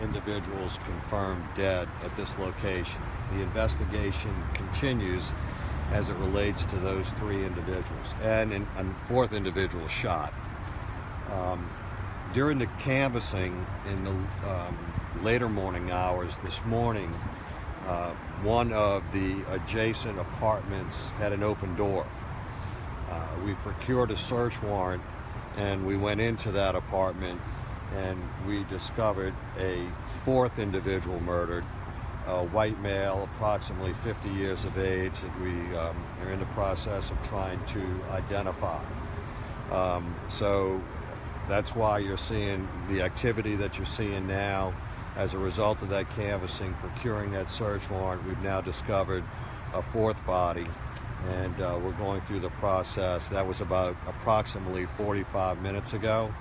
individuals confirmed dead at this location. The investigation continues as it relates to those 3 individuals, and a 4th individual shot. During the canvassing in the later morning hours this morning, one of the adjacent apartments had an open door. We procured a search warrant and we went into that apartment and we discovered a 4th individual murdered, a white male, approximately 50 years of age, that we are in the process of trying to identify. So that's why you're seeing the activity that you're seeing now. As a result of that canvassing, procuring that search warrant, we've now discovered a 4th body, and we're going through the process. That was about approximately 45 minutes ago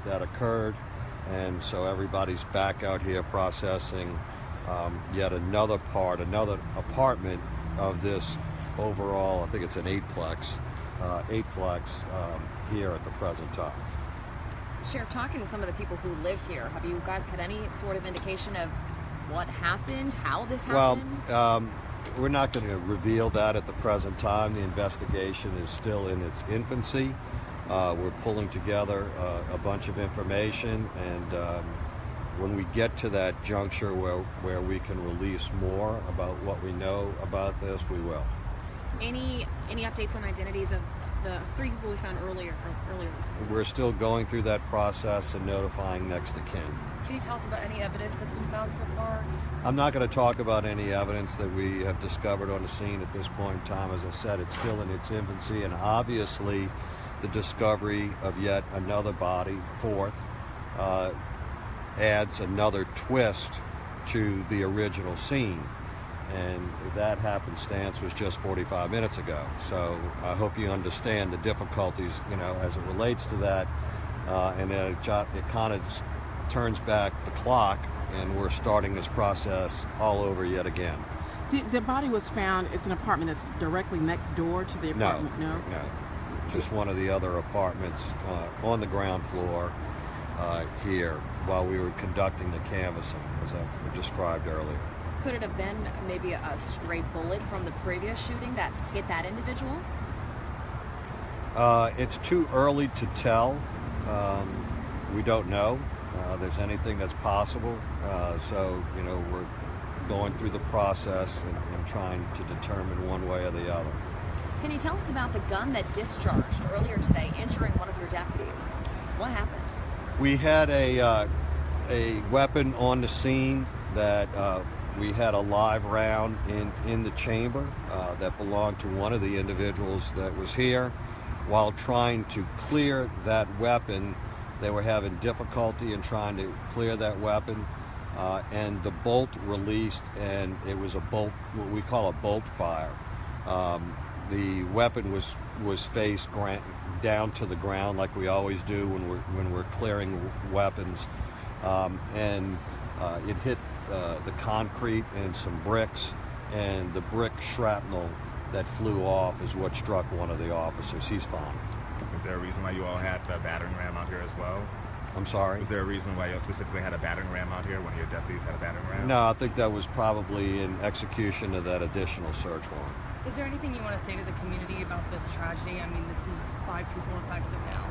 that occurred, and so everybody's back out here processing yet another apartment of this overall, I think it's an 8-plex here at the present time. Sheriff, talking to some of the people who live here, have you guys had any sort of indication of what happened, how this happened? Well, we're not going to reveal that at the present time. The investigation is still in its infancy. We're pulling together a bunch of information, and when we get to that juncture where we can release more about what we know about this, we will. Any updates on identities of the 3 people we found earlier this morning? We're still going through that process and notifying next of kin. Can you tell us about any evidence that's been found so far? I'm not going to talk about any evidence that we have discovered on the scene at this point in time. As I said, it's still in its infancy, and obviously the discovery of yet another body, 4th, adds another twist to the original scene. And that happenstance was just 45 minutes ago. So I hope you understand the difficulties, as it relates to that. And then it kind of turns back the clock, and we're starting this process all over yet again. The body was found, it's an apartment that's directly next door to the apartment? No. Just one of the other apartments on the ground floor here while we were conducting the canvassing, as I described earlier. Could it have been maybe a stray bullet from the previous shooting that hit that individual? It's too early to tell. We don't know. There's anything that's possible. So, we're going through the process and trying to determine one way or the other. Can you tell us about the gun that discharged earlier today, injuring one of your deputies? What happened? We had a weapon on the scene that we had a live round in the chamber that belonged to one of the individuals that was here. While trying to clear that weapon, they were having difficulty in trying to clear that weapon, and the bolt released, and it was a bolt, what we call a bolt fire. The weapon was face down to the ground, like we always do when we're clearing weapons, and it hit the concrete and some bricks, and the brick shrapnel that flew off is what struck one of the officers. He's fine. Is there a reason why you all had the battering ram out here as well? I'm sorry? Was there a reason why you all specifically had a battering ram out here? One of your deputies had a battering ram? No, I think that was probably in execution of that additional search warrant. Is there anything you want to say to the community about this tragedy? I mean, this is 5 people affected now.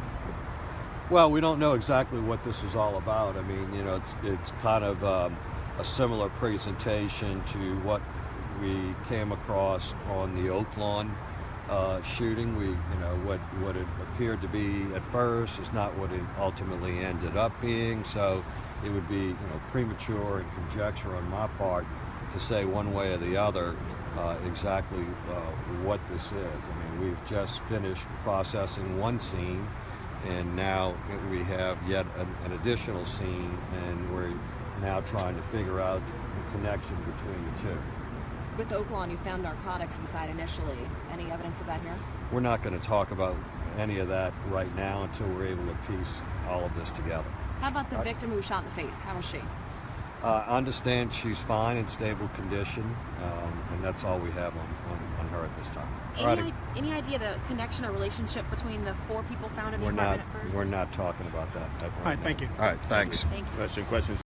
Well, we don't know exactly what this is all about. I mean, it's kind of a similar presentation to what we came across on the Oak Lawn shooting. What it appeared to be at first is not what it ultimately ended up being. So it would be premature and conjecture on my part to say one way or the other exactly what this is. I mean, we've just finished processing one scene, and now we have yet an additional scene, and we're now trying to figure out the connection between the two. With Oak Lawn, you found narcotics inside initially. Any evidence of that here? We're not going to talk about any of that right now until we're able to piece all of this together. How about the victim who was shot in the face? How was she? I understand she's fine, in stable condition, and that's all we have on her at this time. Any idea the connection or relationship between the 4 people found in the apartment at first? We're not talking about that. All right, thank you. All right, thanks. Thank you. Question.